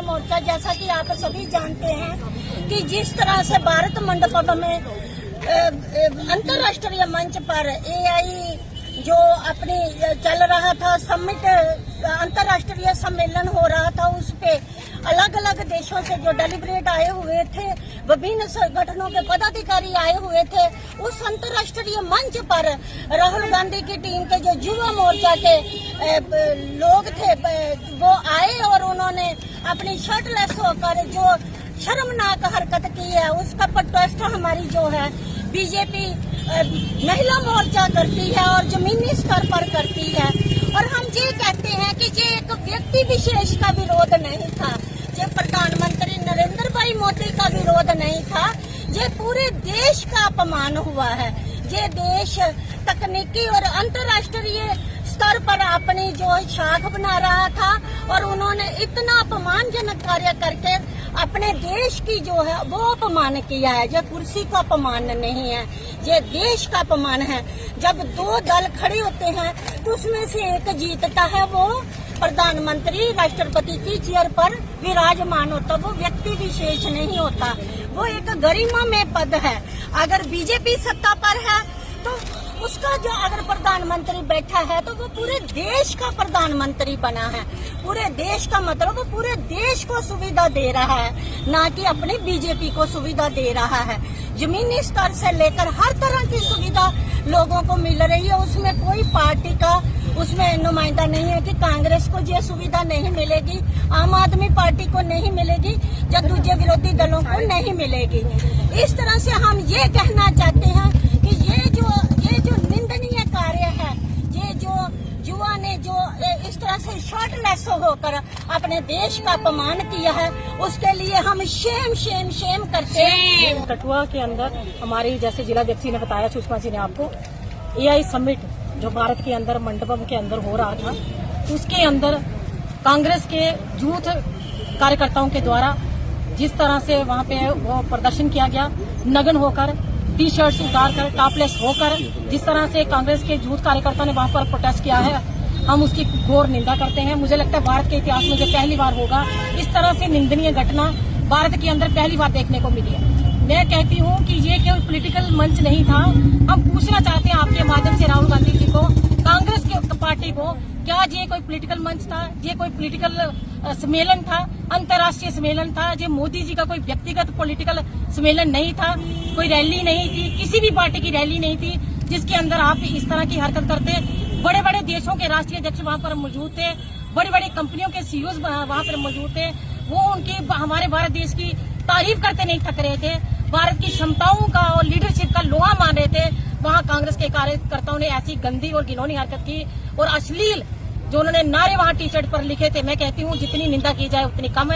मोर्चा, जैसा कि आप सभी जानते हैं कि जिस तरह से भारत मंडपम में अंतर्राष्ट्रीय मंच पर एआई जो अपनी चल रहा था समिट, अंतर्राष्ट्रीय सम्मेलन हो रहा था, उस पे अलग अलग देशों से जो डेलीब्रेट आए हुए थे, विभिन्न संगठनों के पदाधिकारी आए हुए थे, उस अंतर्राष्ट्रीय मंच पर राहुल गांधी की टीम के जो युवा मोर्चा के लोग थे वो आए और उन्होंने अपनी शर्टलेस होकर जो शर्मनाक हरकत की है उसका प्रोटेस्ट हमारी जो है बीजेपी महिला मोर्चा करती है और जमीनी स्तर पर करती है। और हम ये कहते हैं कि ये एक व्यक्ति विशेष का विरोध नहीं था, ये प्रधानमंत्री नरेंद्र भाई मोदी का विरोध नहीं था, ये पूरे देश का अपमान हुआ है। ये देश तकनीकी और अंतर्राष्ट्रीय स्तर पर अपनी जो शाख बना रहा था और उन्होंने इतना अपमानजनक कार्य करके अपने देश की जो है वो अपमान किया है। ये कुर्सी का अपमान नहीं है, ये देश का अपमान है। जब दो दल खड़े होते हैं तो उसमें से एक जीतता है, वो प्रधानमंत्री राष्ट्रपति की चेयर पर विराजमान होता, वो व्यक्ति विशेष नहीं होता, वो एक गरिमा में पद है। अगर बीजेपी सत्ता पर है तो उसका जो अगर प्रधानमंत्री बैठा है तो वो पूरे देश का प्रधानमंत्री बना है। पूरे देश का मतलब वो पूरे देश को सुविधा दे रहा है, ना कि अपनी बीजेपी को सुविधा दे रहा है। जमीनी स्तर से लेकर हर तरह की सुविधा लोगों को मिल रही है, उसमें कोई पार्टी का उसमें नुमाइंदा नहीं है कि कांग्रेस को ये सुविधा नहीं मिलेगी, आम आदमी पार्टी को नहीं मिलेगी या दूसरे विरोधी दलों को नहीं मिलेगी। इस तरह से हम ये कहना चाहते हैं कि ये जो निंदनीय कार्य है, ये जो युवा ने जो इस तरह से शर्टलेस होकर अपने देश का अपमान किया है, उसके लिए हम शेम करते हैं। कठुआ के अंदर हमारी जैसे जिलाध्यक्ष ने बताया, सुषमा जी ने आपको, एआई समिट जो भारत के अंदर मंडपम के अंदर हो रहा था, उसके अंदर कांग्रेस के यूथ कार्यकर्ताओं के द्वारा जिस तरह से वहां पे वो प्रदर्शन किया गया, नग्न होकर, टी शर्ट्स उतारकर, टॉपलेस होकर, जिस तरह से कांग्रेस के यूथ कार्यकर्ताओं ने वहां पर प्रोटेस्ट किया है, हम उसकी घोर निंदा करते हैं। मुझे लगता है भारत के इतिहास में जो पहली बार होगा, इस तरह से निंदनीय घटना भारत के अंदर पहली बार देखने को मिली है। मैं कहती हूँ कि ये केवल पॉलिटिकल मंच नहीं था। हम पूछना चाहते हैं आपके माध्यम से राहुल गांधी जी को, कांग्रेस की पार्टी को, क्या ये कोई पॉलिटिकल मंच था, ये कोई पॉलिटिकल सम्मेलन था, अंतर्राष्ट्रीय सम्मेलन था? ये मोदी जी का कोई व्यक्तिगत पॉलिटिकल सम्मेलन नहीं था, कोई रैली नहीं थी, किसी भी पार्टी की रैली नहीं थी जिसके अंदर आप इस तरह की हरकत करते। बड़े बड़े देशों के राष्ट्रीय अध्यक्ष वहाँ पर मौजूद थे, बड़ी बड़ी कंपनियों के सीईओ वहाँ पर मौजूद थे, वो उनकी हमारे भारत देश की तारीफ करते नहीं थक रहे थे, भारत की क्षमताओं का और लीडरशिप का लोहा मान रहे थे। वहाँ कांग्रेस के कार्यकर्ताओं ने ऐसी गंदी और घिनौनी हरकत की और अश्लील जो उन्होंने नारे वहाँ टी शर्ट पर लिखे थे, मैं कहती हूँ जितनी निंदा की जाए उतनी कम है।